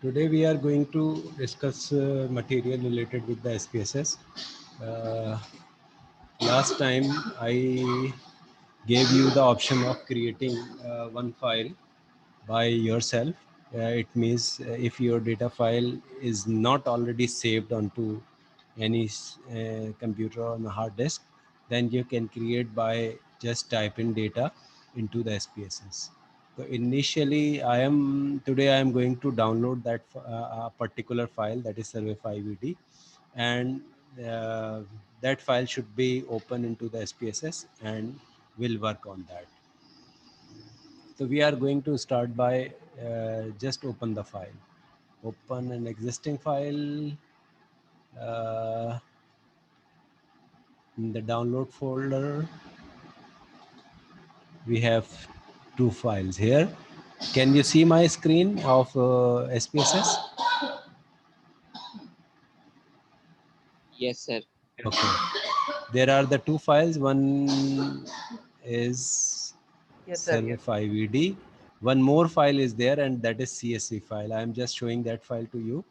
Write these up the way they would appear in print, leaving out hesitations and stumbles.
Today we are going to discuss material related with the SPSS. Uh, Last time I gave you the option of creating one file by yourself. It means if your data file is not already saved onto any computer on the hard disk, then you can create by just typing data into the SPSS. So initially, today I am going to download that particular file, that is survey 5ED, and uh, that file should be open into the SPSS and will work on that. So we are going to start by just open the file. Open an existing file uh, in the download folder. We have two files here. Can you see my screen of SPSS? Yes, sir. Okay. There are the two files. One is Yes, sir. server 5ED. One more file is there, and that is CSV file. I am just showing that file to you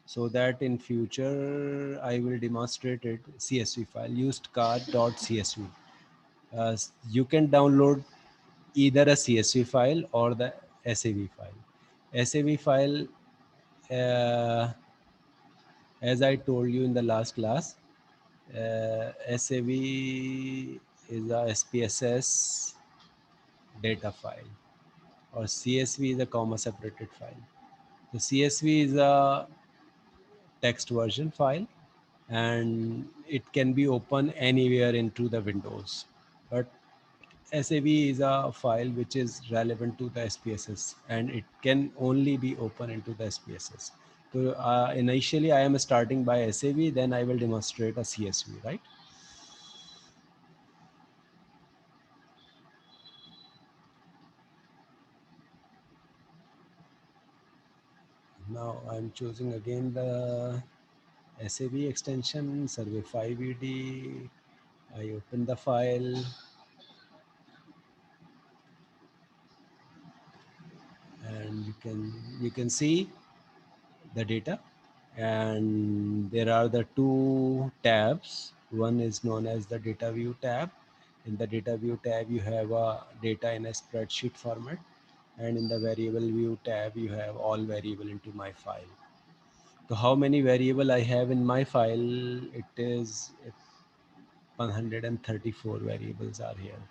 so that in future I will demonstrate it. CSV file, used car.csv. You can download either a CSV file or the SAV file. SAV file, uh, as I told you in the last class, SAV is a SPSS data file, or CSV is a comma separated file. The CSV is a text version file, and it can be open anywhere into the Windows. But SAV is a file which is relevant to the SPSS, and it can only be open into the SPSS. So initially I am starting by SAV, then I will demonstrate a CSV, right? Now I'm choosing again the SAV extension, survey 5ED. I open the file, and you can see the data, and there are the two tabs. One is known as the data view tab. In the data view tab you have data in a spreadsheet format, and in the variable view tab you have all variable into my file. So how many variable I have in my file? It is 134 variables are here,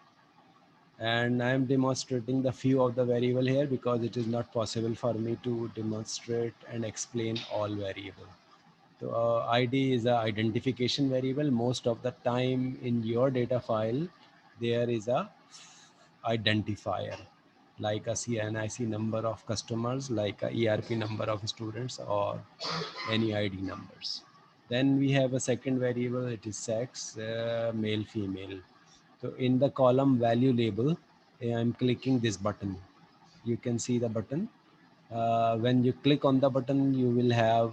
and I am demonstrating the few of the variable here because it is not possible for me to demonstrate and explain all variable. So ID is a identification variable. Most of the time in your data file, there is a identifier like a CNIC number of customers, like a ERP number of students, or any ID numbers. Then we have a second variable, it is sex, male, female. So in the column value label, I'm clicking this button. You can see the button. When you click on the button, you will have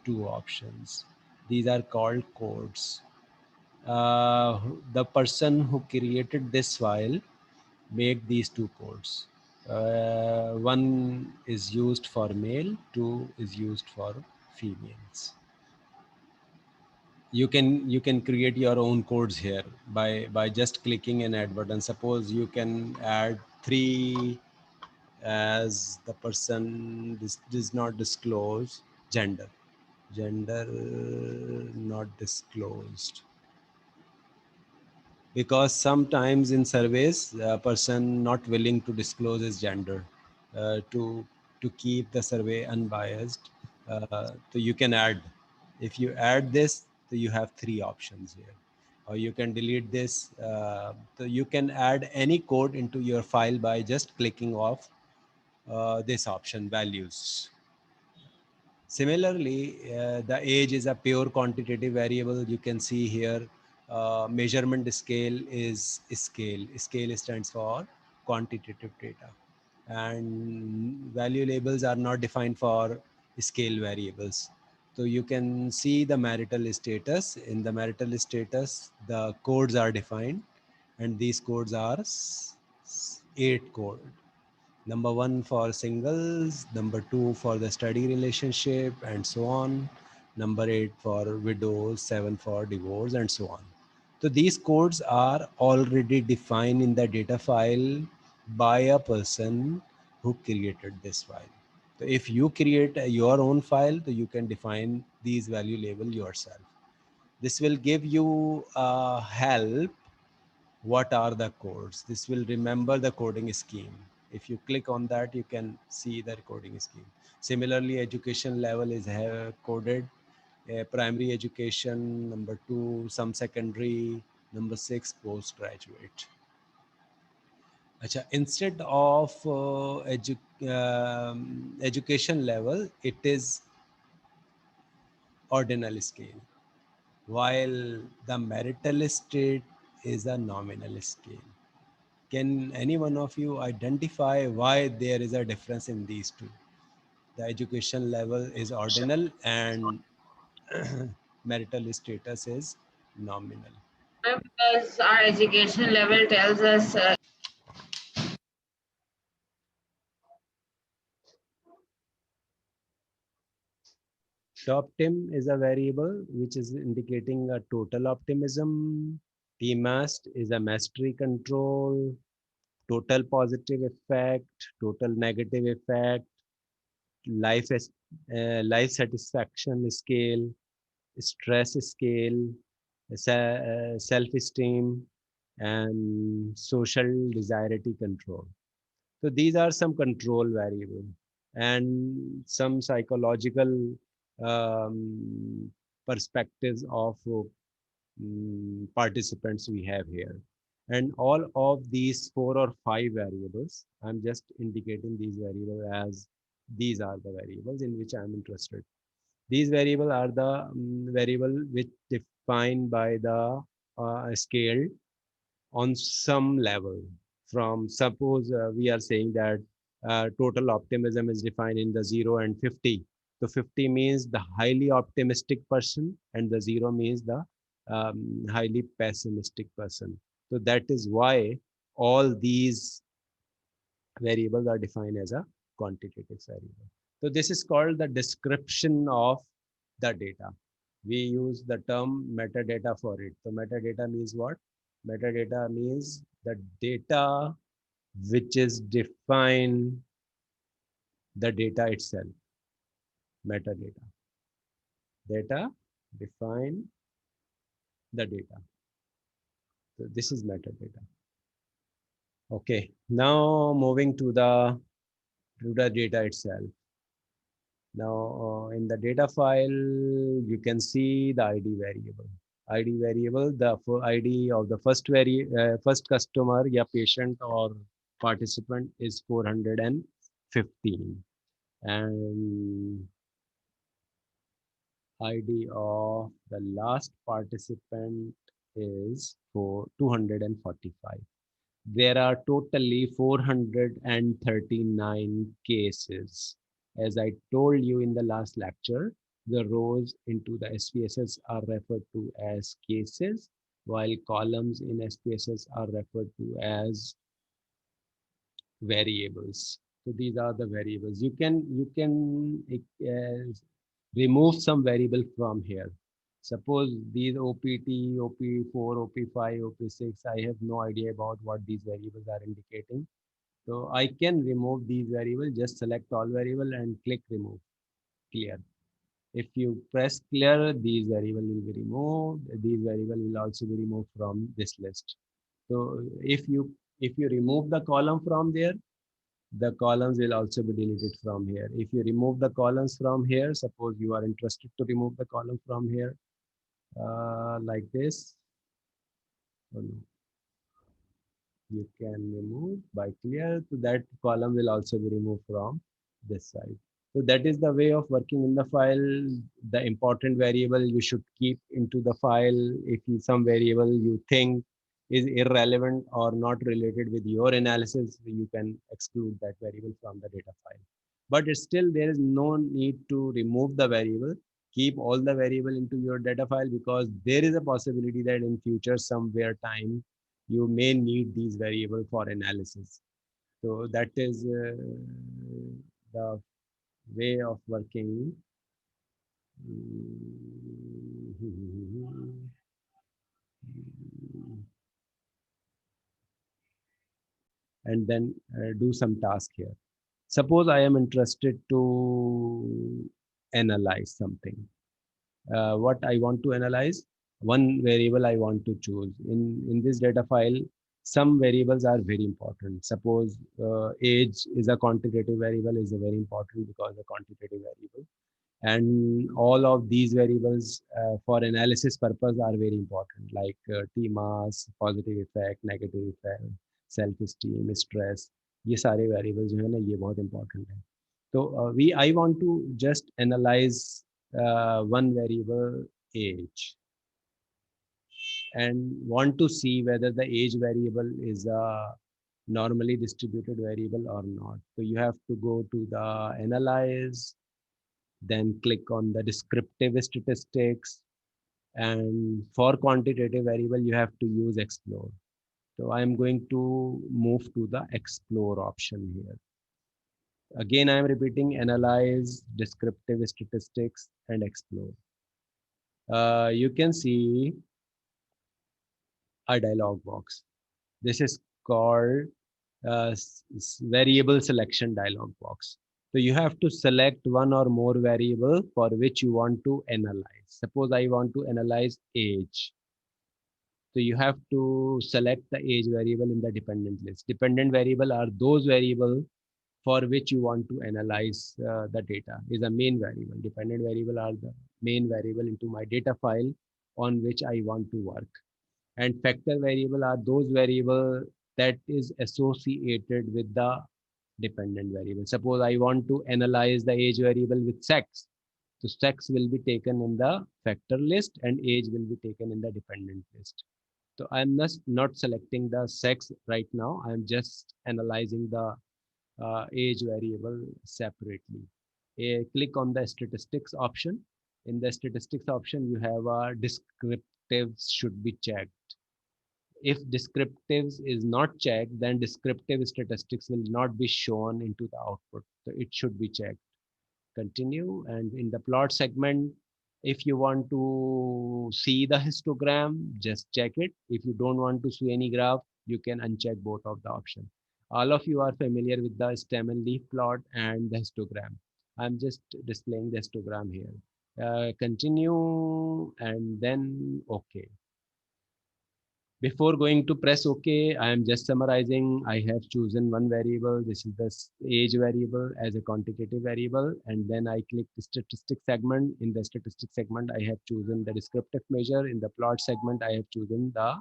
two options. These are called codes. The person who created this file make these two codes. One is used for male, two is used for females. You can create your own codes here by just clicking an add button. Suppose you can add 3 as the person does not disclose gender not disclosed, because sometimes in surveys a person not willing to disclose his gender to keep the survey unbiased. So you can add, if you add this, so you have 3 options here, or you can delete this. So you can add any code into your file by just clicking off this option, values. Similarly, the age is a pure quantitative variable. You can see here, measurement scale is scale. Scale stands for quantitative data. And value labels are not defined for scale variables. So you can see the marital status. In the marital status, the codes are defined, and these codes are 8 code. Number 1 for singles, number 2 for the study relationship, and so on. Number 8 for widows, 7 for divorce, and so on. So these codes are already defined in the data file by a person who created this file. So if you create your own file, so you can define these value label yourself. This will give you help. What are the codes? This will remember the coding scheme. If you click on that, you can see the coding scheme. Similarly, education level is coded. Primary education, number 2 some secondary, number 6 postgraduate. Acha, instead of education level, it is ordinal scale, while the marital state is a nominal scale. Can any one of you identify why there is a difference in these two? The education level is ordinal and marital status is nominal. Because our education level tells us Top TIM is a variable which is indicating a total optimism. TMAST is a mastery control, total positive effect, total negative effect, life life satisfaction scale, stress scale, self-esteem, and social desirety control. So these are some control variable and some psychological perspectives of participants we have here. And all of these 4 or 5 variables, I'm just indicating these variables as these are the variables in which I'm interested. These variables are the variable which defined by the scale on some level. From suppose we are saying that total optimism is defined in the 0 and 50. So 50 means the highly optimistic person and the 0 means the highly pessimistic person. So that is why all these variables are defined as a quantitative variable. So this is called the description of the data. We use the term metadata for it. So metadata means what? Metadata means the data which is define the data itself. Metadata. Data define the data. So this is metadata. Okay. Now moving to the data itself. Now, in the data file, you can see the ID variable. ID variable, the ID of the first customer, yeah, patient or participant is 415, and ID of the last participant is for 245. There are totally 439 cases. As I told you in the last lecture, the rows into the SPSS are referred to as cases, while columns in SPSS are referred to as variables. So these are the variables. You can remove some variable from here. Suppose these OPT, OP4, OP5, OP6, I have no idea about what these variables are indicating. So I can remove these variables, just select all variable and click remove, clear. If you press clear, these variable will be removed. These variable will also be removed from this list. So if you remove the column from there, the columns will also be deleted from here. If you remove the columns from here, suppose you are interested to remove the column from here, like this, you can remove by clear, so that column will also be removed from this side. So that is the way of working in the file. The important variable you should keep into the file. If some variable you think is irrelevant or not related with your analysis, you can exclude that variable from the data file. But still, there is no need to remove the variable. Keep all the variable into your data file, because there is a possibility that in future somewhere time you may need these variable for analysis. So that is the way of working. And then do some task here. Suppose I am interested to analyze something. What I want to analyze, one variable I want to choose. In this data file, some variables are very important. Suppose age is a quantitative variable, is a very important because a quantitative variable. And all of these variables for analysis purpose are very important, like T mass, positive effect, negative effect, self esteem, stress. ये सारे variables जो है ना ये बहुत important है. So I want to just analyze one variable age and want to see whether the age variable is a normally distributed variable or not. So you have to go to the analyze, then click on the descriptive statistics, and for quantitative variable you have to use explore. So I am going to move to the explore option here. Again, I am repeating analyze, descriptive statistics, and explore. You can see a dialog box. This is called variable selection dialog box. So you have to select one or more variable for which you want to analyze. Suppose I want to analyze age. So you have to select the age variable in the dependent list. Dependent variable are those variables for which you want to analyze the data is a main variable. Dependent variable are the main variable into my data file on which I want to work. And factor variable are those variable that is associated with the dependent variable. Suppose I want to analyze the age variable with sex. So sex will be taken in the factor list and age will be taken in the dependent list. So I'm not selecting the sex right now. I'm just analyzing the age variable separately. Click on the statistics option. In the statistics option, you have a descriptives should be checked. If descriptives is not checked, then descriptive statistics will not be shown into the output. So it should be checked. Continue. And in the plot segment, if you want to see the histogram, just check it. If you don't want to see any graph, you can uncheck both of the options. All of you are familiar with the stem and leaf plot and the histogram. I'm just displaying the histogram here. Continue and then OK. Before going to press OK, I am just summarizing. I have chosen one variable. This is the age variable as a quantitative variable. And then I click the statistics segment. In the statistics segment, I have chosen the descriptive measure. In the plot segment, I have chosen the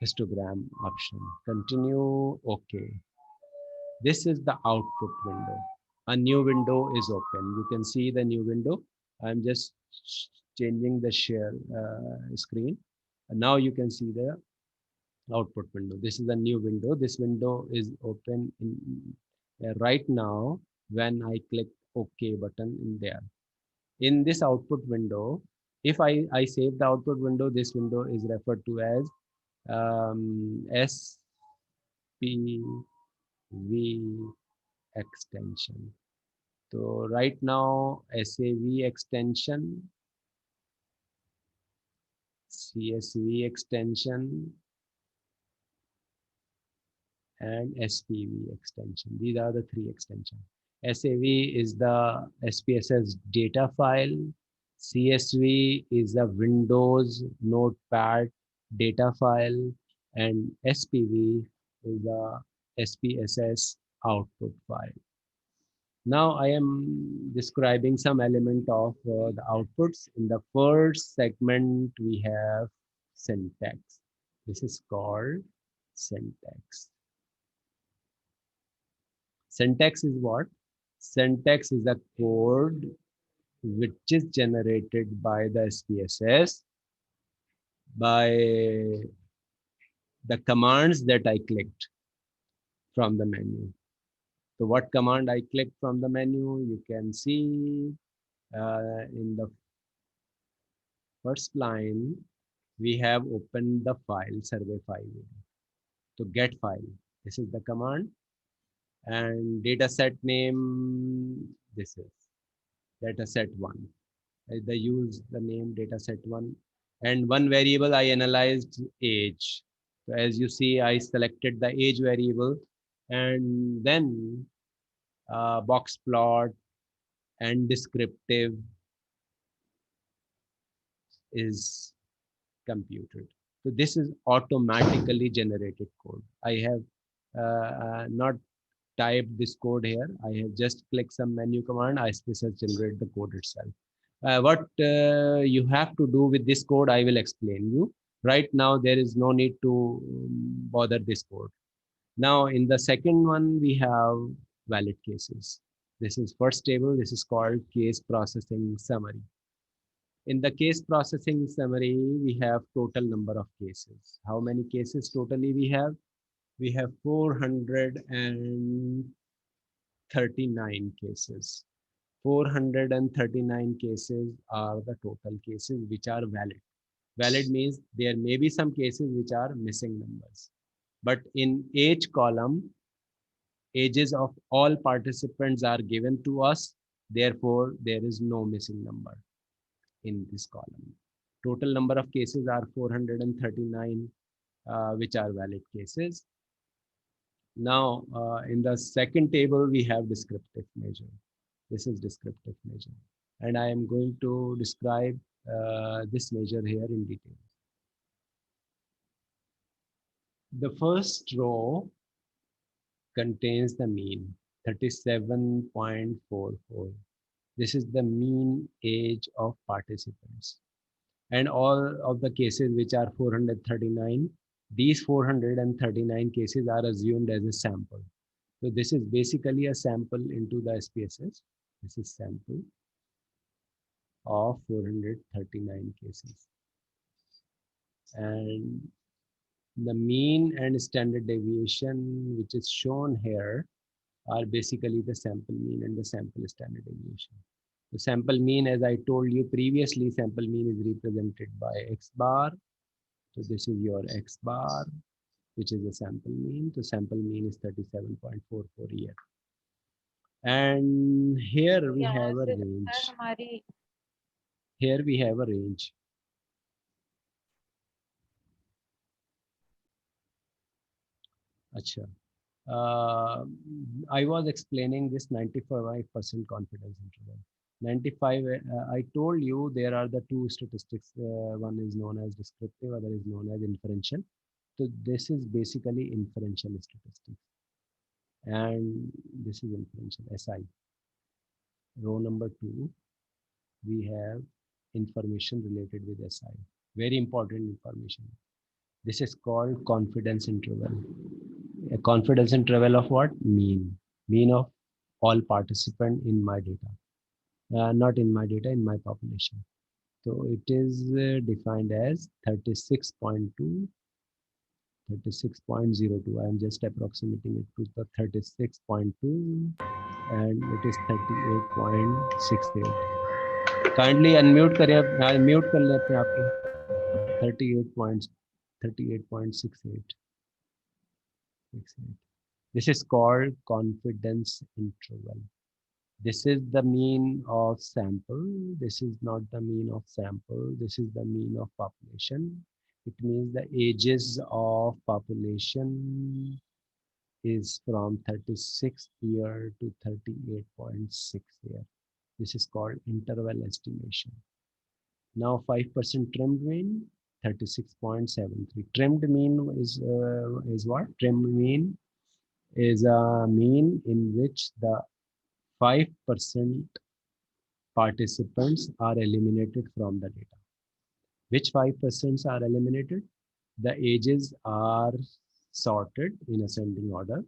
histogram option. Continue. OK. This is the output window. A new window is open. You can see the new window. I'm just changing the share screen. And now you can see the output window. This is a new window. This window is open right now when I click OK button in there. In this output window, if I save the output window, this window is referred to as SPV extension. So right now, SAV extension, CSV extension, and SPV extension. These are the three extensions. SAV is the SPSS data file. CSV is a Windows Notepad data file. And SPV is a SPSS output file. Now I am describing some element of the outputs. In the first segment, we have syntax. This is called syntax. Syntax is what? Syntax is a code which is generated by the SPSS by the commands that I clicked from the menu. So what command I clicked from the menu, you can see in the first line, we have opened the file, survey file. So get file, this is the command. and data set name, this is data set 1. They use the name data set 1, and one variable I analyzed age. So as you see, I selected the age variable, and then box plot and descriptive is computed. So this is automatically generated code. I have not typed this code here. I have just clicked some menu command. iSpace has generated the code itself. What you have to do with this code, I will explain you. Right now, there is no need to bother this code. Now, in the second one, we have valid cases. This is first table. This is called case processing summary. In the case processing summary, we have total number of cases. How many cases totally we have? We have 439 cases. 439 cases are the total cases which are valid. Valid means there may be some cases which are missing numbers. But in age column, ages of all participants are given to us. Therefore, there is no missing number in this column. Total number of cases are 439, which are valid cases. Now, in the second table, we have descriptive measure. This is descriptive measure. And I am going to describe this measure here in detail. The first row contains the mean, 37.44. This is the mean age of participants. And all of the cases which are 439, these 439 cases are assumed as a sample. So this is basically a sample into the SPSS. This is sample of 439 cases. And the mean and standard deviation, which is shown here, are basically the sample mean and the sample standard deviation. The sample mean, as I told you previously, sample mean is represented by X bar. So this is your X bar, which is the sample mean. So sample mean is 37.44 here. And here we have a range. Here we have a range. Acha. I was explaining this 95% confidence interval. 95, I told you there are the two statistics. One is known as descriptive, other is known as inferential. So this is basically inferential statistics. And this is inferential, SI. Row number 2, we have information related with SI. Very important information. This is called confidence interval. A confidence interval of what? Mean. Mean of all participant in my data. Not in my data, in my population. So it is defined as 36.2, 36.02. I am just approximating it to the 36.2 and it is 38.68. Kindly unmute करें, mute कर लेते हैं आपके 38.68. This is called confidence interval. This is the mean of sample. This is not the mean of sample. This is the mean of population. It means the ages of population is from 36th year to 38.6 year. This is called interval estimation. Now 5% trimmed mean, 36.73. Trimmed mean is what? Trimmed mean is a mean in which the 5% participants are eliminated from the data. Which 5% are eliminated? The ages are sorted in ascending order.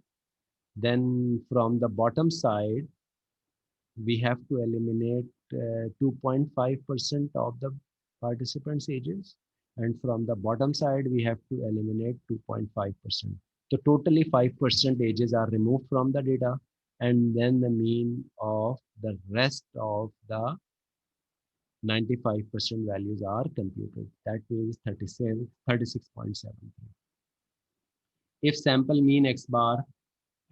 Then from the bottom side, we have to eliminate 2.5% of the participants' ages. And from the bottom side, we have to eliminate 2.5%. So totally 5% ages are removed from the data. And then the mean of the rest of the 95% values are computed. That means 36.73. If sample mean X bar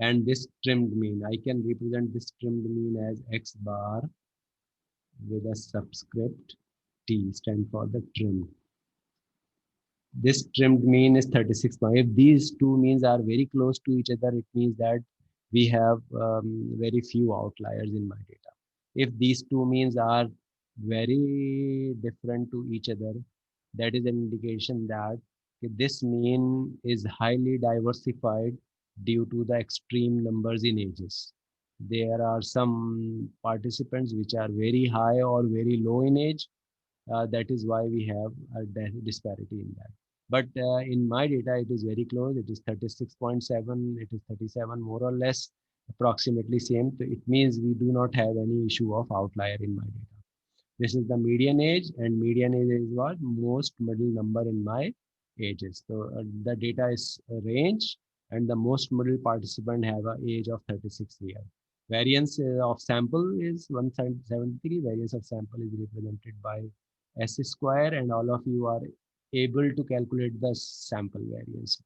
And this trimmed mean, I can represent this trimmed mean as x bar with a subscript t, stand for the trim. This trimmed mean is 36. If these two means are very close to each other, it means that we have very few outliers in my data. If these two means are very different to each other, that is an indication that this mean is highly diversified due to the extreme numbers in ages. There are some participants which are very high or very low in age. That is why we have a disparity in that. But in my data, it is very close. It is 36.7. It is 37, more or less, approximately same. So it means we do not have any issue of outlier in my data. This is the median age, and median age is what? Most middle number in my ages. So the data is a range, and the most middle participant have an age of 36 years. Variance of sample is 173. Variance of sample is represented by S square, and all of you are able to calculate the sample variance.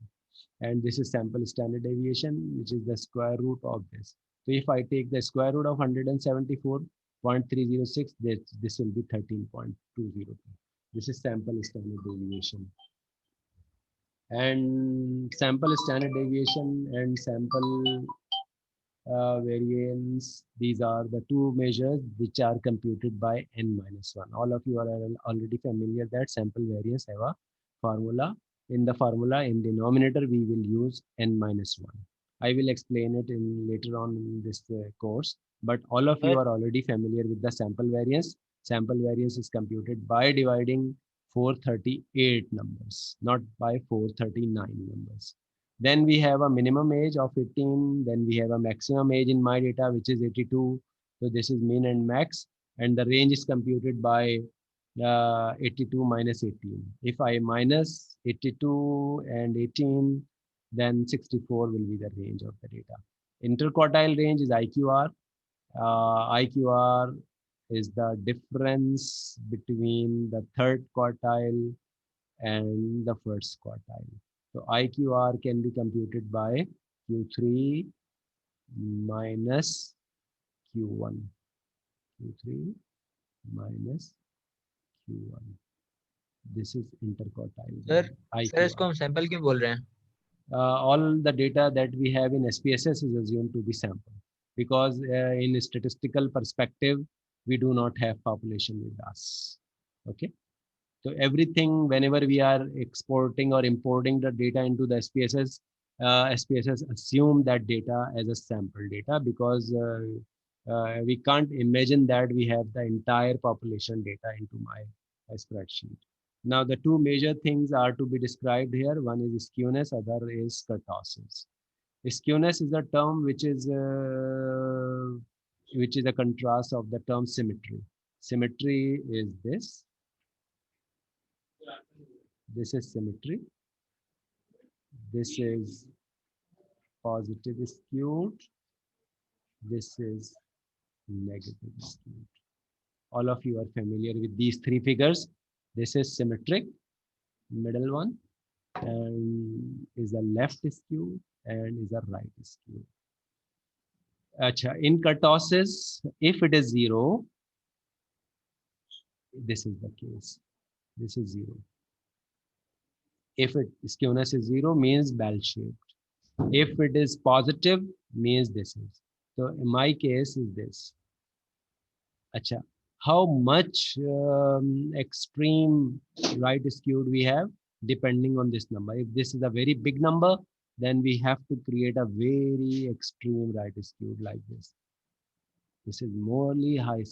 And this is sample standard deviation, which is the square root of this. So if I take the square root of 174.306, this will be 13.202. This is sample standard deviation. And sample standard deviation and sample variance, these are the two measures which are computed by n-1. All of you are already familiar that sample variance have a formula. In the formula, in denominator, we will use n-1. I will explain it in later on in this course, but all of you Sir, are already familiar with the sample variance. Sample variance is computed by dividing 438 numbers, not by 439 numbers. Then we have a minimum age of 15. Then we have a maximum age in my data, which is 82. So this is min and max. And the range is computed by 82 minus 18. If I minus 82 and 18, then 64 will be the range of the data. Interquartile range is IQR. IQR is the difference between the third quartile and the first quartile. So IQR can be computed by Q3 minus Q1. Q3 minus Q1. This is interquartile. Sir IQR. इसको हम sample क्यों बोल रहे हैं? All the data that we have in SPSS is assumed to be sample because in a statistical perspective, we do not have population with us. Okay. So everything, whenever we are exporting or importing the data into the SPSS, SPSS assume that data as a sample data because we can't imagine that we have the entire population data into my spreadsheet. Now the two major things are to be described here. One is skewness, other is kurtosis. Skewness is a term which is a contrast of the term symmetry. Symmetry is this. This is symmetry. This is positive skewed. This is negative skewed. All of you are familiar with these three figures. This is symmetric, middle one, and is a left skew and is a right skew. Achha, in kurtosis, if it is 0, this is the case. This is 0. If it skewness is 0, means bell-shaped. If it is positive, means this is. So in my case is this. Achha, how much extreme right skewed we have depending on this number. If this is a very big number, then we have to create a very extreme right skewed like this. This is morely high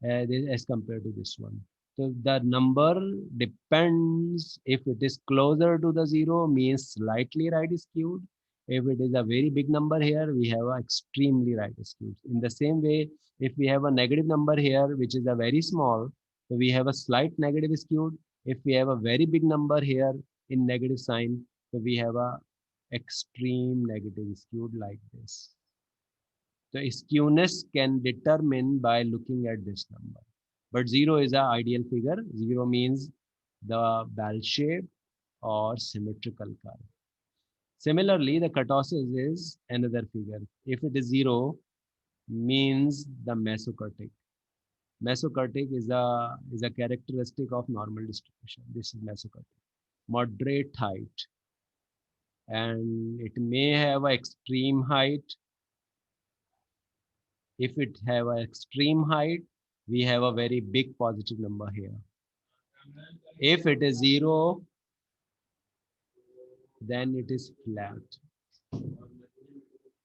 as compared to this one. So the number depends. If it is closer to the 0, means slightly right skewed. If it is a very big number here, we have an extremely right skewed. In the same way, if we have a negative number here, which is a very small, so we have a slight negative skewed. If we have a very big number here in negative sign, so we have a extreme negative skewed like this. So skewness can determine by looking at this number. But 0 is an ideal figure. 0 means the bell shape or symmetrical curve. Similarly, the kurtosis is another figure. If it is 0, means the mesokurtic. Mesokurtic is a characteristic of normal distribution. This is mesokurtic. Moderate height, and it may have an extreme height. If it have an extreme height, we have a very big positive number here. If it is 0, then it is flat.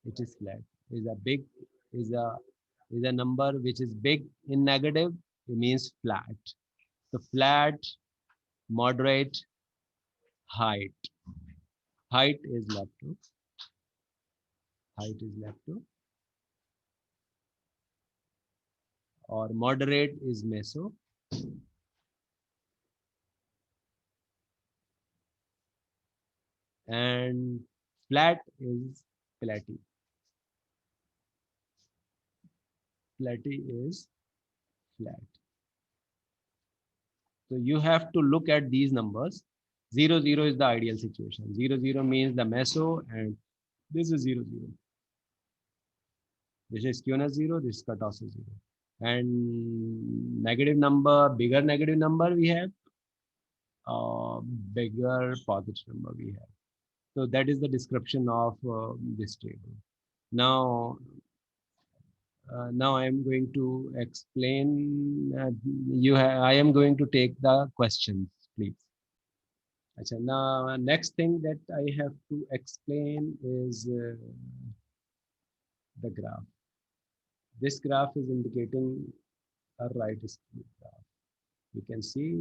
It is flat. Is a big is a number which is big in negative. It means flat. So flat, moderate, height. Height is lepto. Height is lepto. Or moderate is meso. And flat is platy. Platy is flat. So you have to look at these numbers. 0, 0 is the ideal situation. 0, 0 means the meso, and this is 0, 0. This is skewness 0, this is kurtosis 0. And negative number, bigger negative number we have, bigger positive number we have. So that is the description of this table. Now, I am going to explain. I am going to take the questions, please. Achha, now, next thing that I have to explain is the graph. This graph is indicating a right split graph. You can see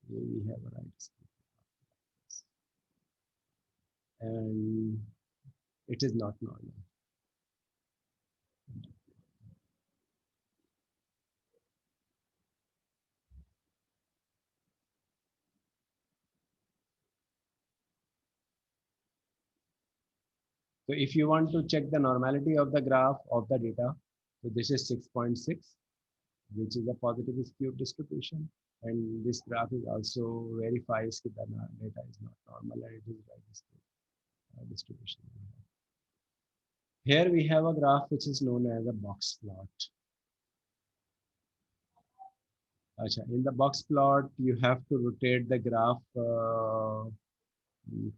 we have a right split graph. And it is not normal. So if you want to check the normality of the graph of the data, so this is 6.6, which is a positive skewed distribution. And this graph is also verifies that the data is not normal and it is right skewed distribution. Here we have a graph which is known as a box plot. In the box plot, you have to rotate the graph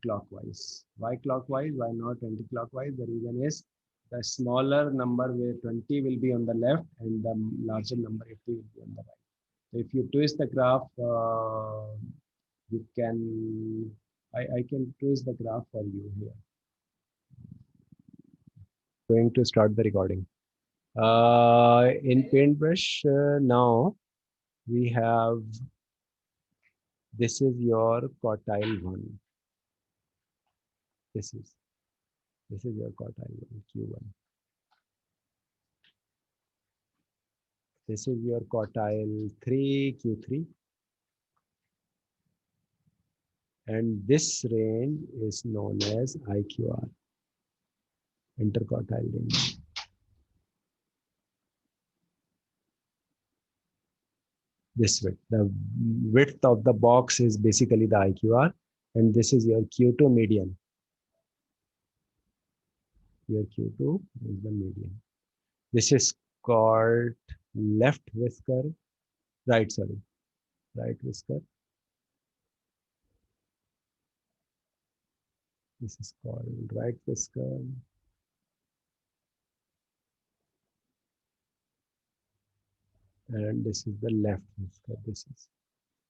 clockwise. Why clockwise? Why not anti-clockwise? The reason is the smaller number where 20 will be on the left and the larger number 80 will be on the right. So if you twist the graph, you can, I can twist the graph for you here. Going to start the recording. In Paintbrush, now we have, this is your quartile 1. This is your quartile 1, Q1. This is your quartile 3, Q3. And this range is known as IQR, interquartile range. This width, the width of the box is basically the IQR, and this is your Q2 median. Your Q2 is the median. This is called left whisker, right whisker. This is called right whisker. And this is the left whisker. This is,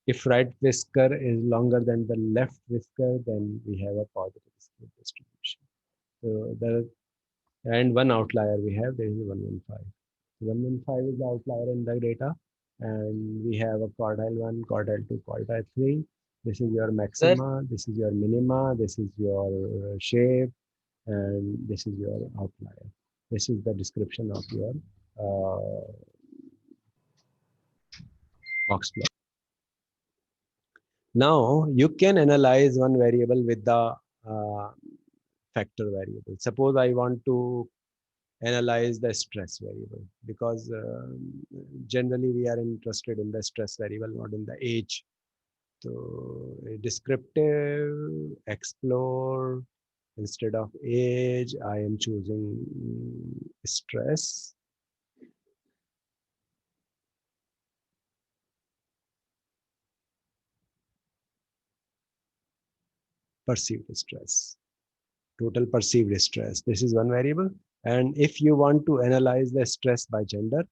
if right whisker is longer than the left whisker, then we have a positive skewed distribution. So there, and one outlier we have, there is 115. 115 is the outlier in the data, and we have a quartile 1, quartile 2, quartile 3. This is your maxima, this is your minima, this is your shape, and this is your outlier. This is the description of your box plot. Now you can analyze one variable with the factor variable. Suppose I want to analyze the stress variable, because generally we are interested in the stress variable, not in the age. So descriptive, explore, Instead of age, I am choosing stress. Perceived stress. Total perceived stress. This is one variable. And if you want to analyze the stress by gender,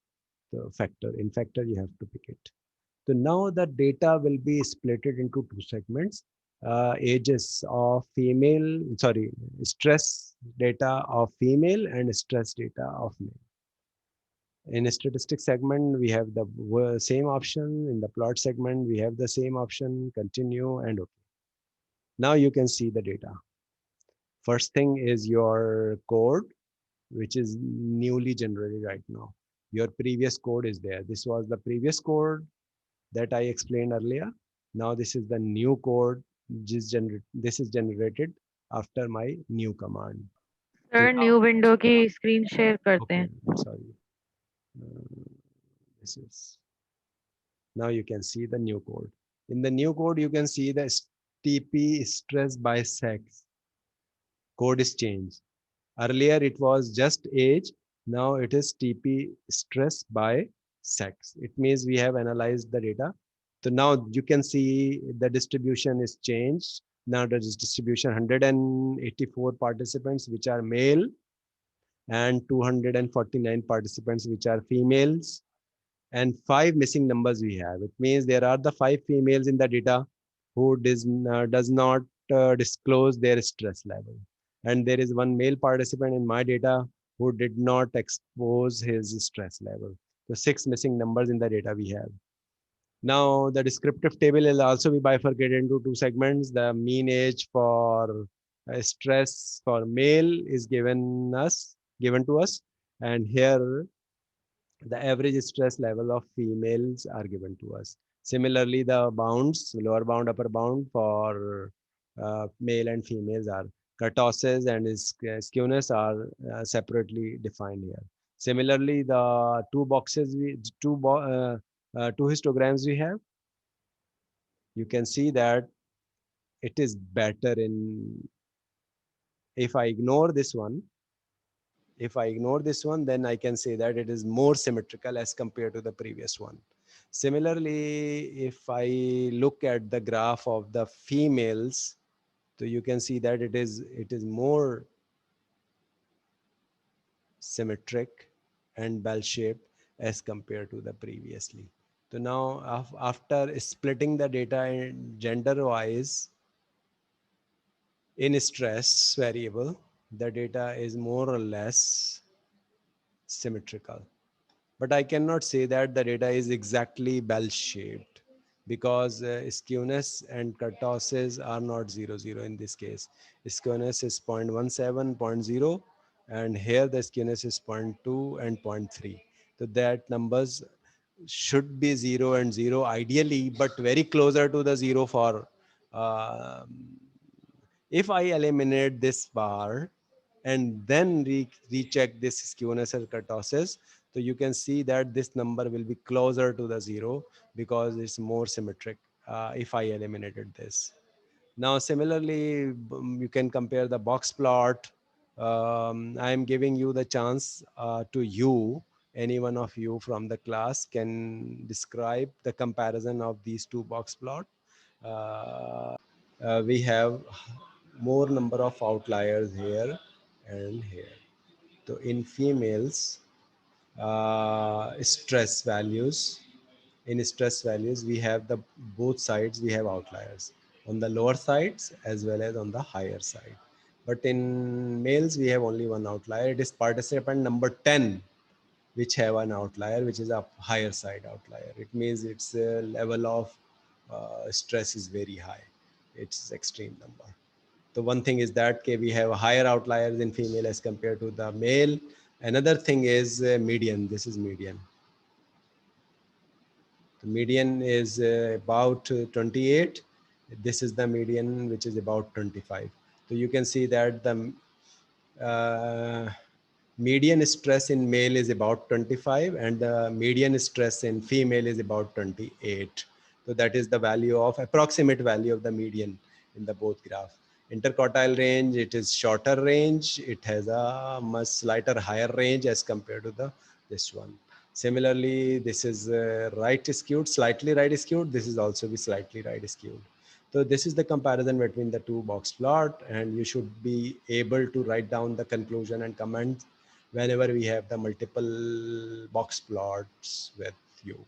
the factor, in factor, you have to pick it. So now the data will be split into two segments. Ages of female, sorry, stress data of female and stress data of male. In a statistic segment, we have the same option. In the plot segment, we have the same option, continue and OK. Now you can see the data. First thing is your code, which is newly generated right now. Your previous code is there. This was the previous code that I explained earlier. Now this is the new code. This is generated after my new command. So sir now, new window की screen share करते okay, हैं. sorry. This is, now you can see the new code. In the new code, you can see the TP stress by sex. Code is changed. Earlier it was just age. Now it is TP stress by sex. It means we have analyzed the data. So now you can see the distribution is changed. Now there is distribution 184 participants which are male and 249 participants which are females, and 5 missing numbers we have. It means there are the 5 females in the data who does not disclose their stress level. And there is one male participant in my data who did not expose his stress level. So 6 missing numbers in the data we have. Now the descriptive table will also be bifurcated into 2 segments. The mean age for stress for male is given to us, and here the average stress level of females are given to us. Similarly, the bounds, lower bound, upper bound for male and females are kurtosis and skewness are separately defined here. Similarly, the two histograms we have, you can see that it is better in, if I ignore this one, then I can say that it is more symmetrical as compared to the previous one. Similarly, if I look at the graph of the females, so you can see that it is more symmetric and bell-shaped as compared to the previously. So now after splitting the data in gender-wise in stress variable, the data is more or less symmetrical. But I cannot say that the data is exactly bell-shaped because skewness and kurtosis are not 0, 0 in this case. Skewness is 0.17, 0.0, and here the skewness is 0.2 and 0.3. So that numbers should be 0 and 0 ideally, but very closer to the 0 for, if I eliminate this bar and then recheck this skewness or kurtosis, so you can see that this number will be closer to the 0 because it's more symmetric if I eliminated this. Now, similarly, you can compare the box plot. I am giving you the chance any one of you from the class can describe the comparison of these two box plot. We have more number of outliers here and here. So in females, stress values, we have the both sides, we have outliers on the lower sides as well as on the higher side. But in males, we have only one outlier. It is participant number 10 which have an outlier, which is a higher side outlier. It means its level of stress is very high. It's extreme number. The one thing is that we have higher outliers in female as compared to the male. Another thing is median. This is median. The median is about 28. This is the median, which is about 25. So you can see that the median stress in male is about 25 and the median stress in female is about 28. So that is the value of approximate value of the median in the both graph. Interquartile range, it is shorter range. It has a much slighter higher range as compared to this one. Similarly, this is right skewed, slightly right skewed. This is also be slightly right skewed. So this is the comparison between the two box plot, and you should be able to write down the conclusion and comments whenever we have the multiple box plots with you.